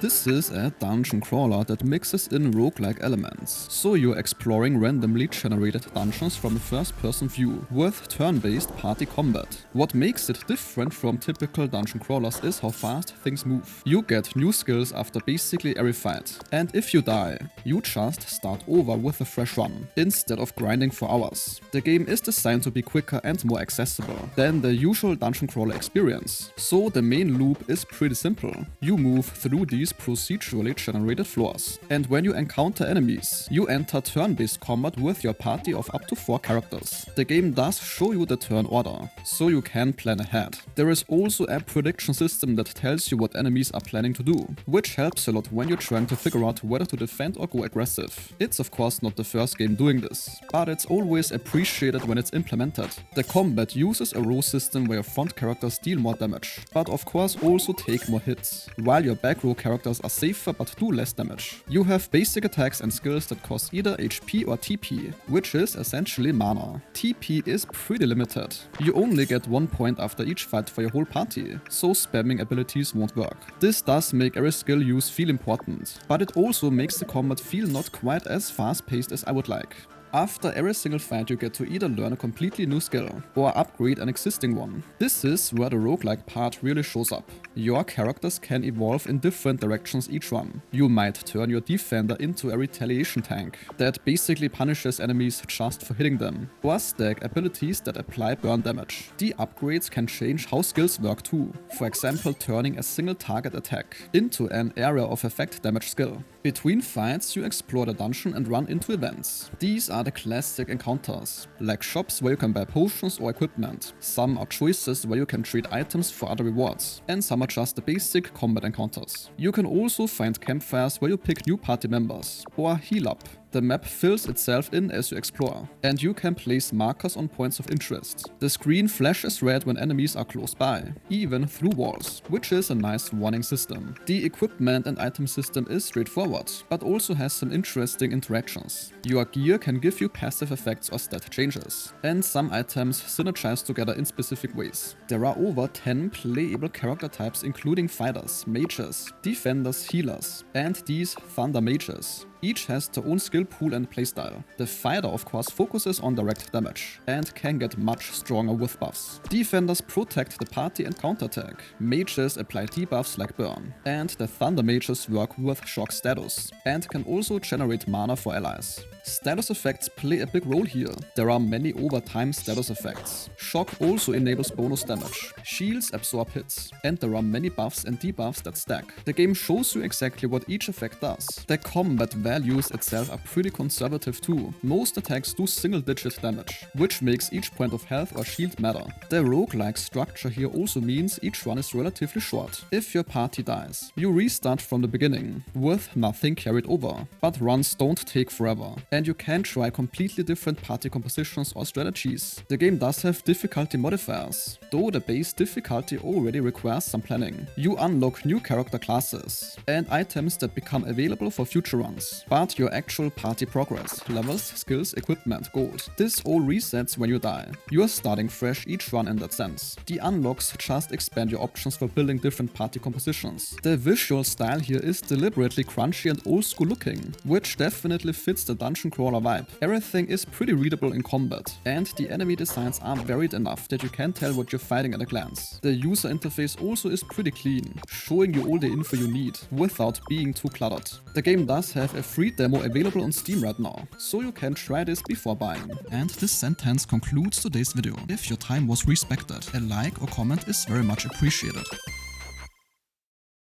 This is a dungeon crawler that mixes in roguelike elements, so you're exploring randomly generated dungeons from a first-person view, with turn-based party combat. What makes it different from typical dungeon crawlers is how fast things move. You get new skills after basically every fight, and if you die, you just start over with a fresh run, instead of grinding for hours. The game is designed to be quicker and more accessible than the usual dungeon crawler experience, so the main loop is pretty simple. You move through these procedurally generated floors, and when you encounter enemies, you enter turn-based combat with your party of up to 4 characters. The game does show you the turn order, so you can plan ahead. There is also a prediction system that tells you what enemies are planning to do, which helps a lot when you're trying to figure out whether to defend or go aggressive. It's of course not the first game doing this, but it's always appreciated when it's implemented. The combat uses a row system where your front characters deal more damage, but of course also take more hits, while your back row characters are safer but do less damage. You have basic attacks and skills that cost either HP or TP, which is essentially mana. TP is pretty limited. You only get 1 point after each fight for your whole party, so spamming abilities won't work. This does make every skill use feel important, but it also makes the combat feel not quite as fast-paced as I would like. After every single fight you get to either learn a completely new skill or upgrade an existing one. This is where the roguelike part really shows up. Your characters can evolve in different directions each run. You might turn your defender into a retaliation tank that basically punishes enemies just for hitting them, or stack abilities that apply burn damage. The upgrades can change how skills work too, for example turning a single target attack into an area of effect damage skill. Between fights you explore the dungeon and run into events. These are the classic encounters, like shops where you can buy potions or equipment. Some are choices where you can trade items for other rewards, and some are just the basic combat encounters. You can also find campfires where you pick new party members, or heal up. The map fills itself in as you explore, and you can place markers on points of interest. The screen flashes red when enemies are close by, even through walls, which is a nice warning system. The equipment and item system is straightforward, but also has some interesting interactions. Your gear can give you passive effects or stat changes, and some items synergize together in specific ways. There are over 10 playable character types including fighters, mages, defenders, healers, and these thunder mages. Each has their own skill pool and playstyle. The fighter of course focuses on direct damage and can get much stronger with buffs. Defenders protect the party and counterattack. Mages apply debuffs like burn. And the thunder mages work with shock status and can also generate mana for allies. Status effects play a big role here. There are many overtime status effects. Shock also enables bonus damage. Shields absorb hits. And there are many buffs and debuffs that stack. The game shows you exactly what each effect does. The combat values itself are pretty conservative too. Most attacks do single-digit damage, which makes each point of health or shield matter. The roguelike structure here also means each run is relatively short. If your party dies, you restart from the beginning, with nothing carried over. But runs don't take forever, and you can try completely different party compositions or strategies. The game does have difficulty modifiers, though the base difficulty already requires some planning. You unlock new character classes and items that become available for future runs, but your actual party progress, levels, skills, equipment, gold, this all resets when you die. You are starting fresh each run in that sense. The unlocks just expand your options for building different party compositions. The visual style here is deliberately crunchy and old school looking, which definitely fits the dungeon crawler vibe. Everything is pretty readable in combat, and the enemy designs are varied enough that you can tell what you're fighting at a glance. The user interface also is pretty clean, showing you all the info you need without being too cluttered. The game does have a free demo available on Steam right now, so you can try this before buying. And this sentence concludes today's video. If your time was respected, a like or comment is very much appreciated.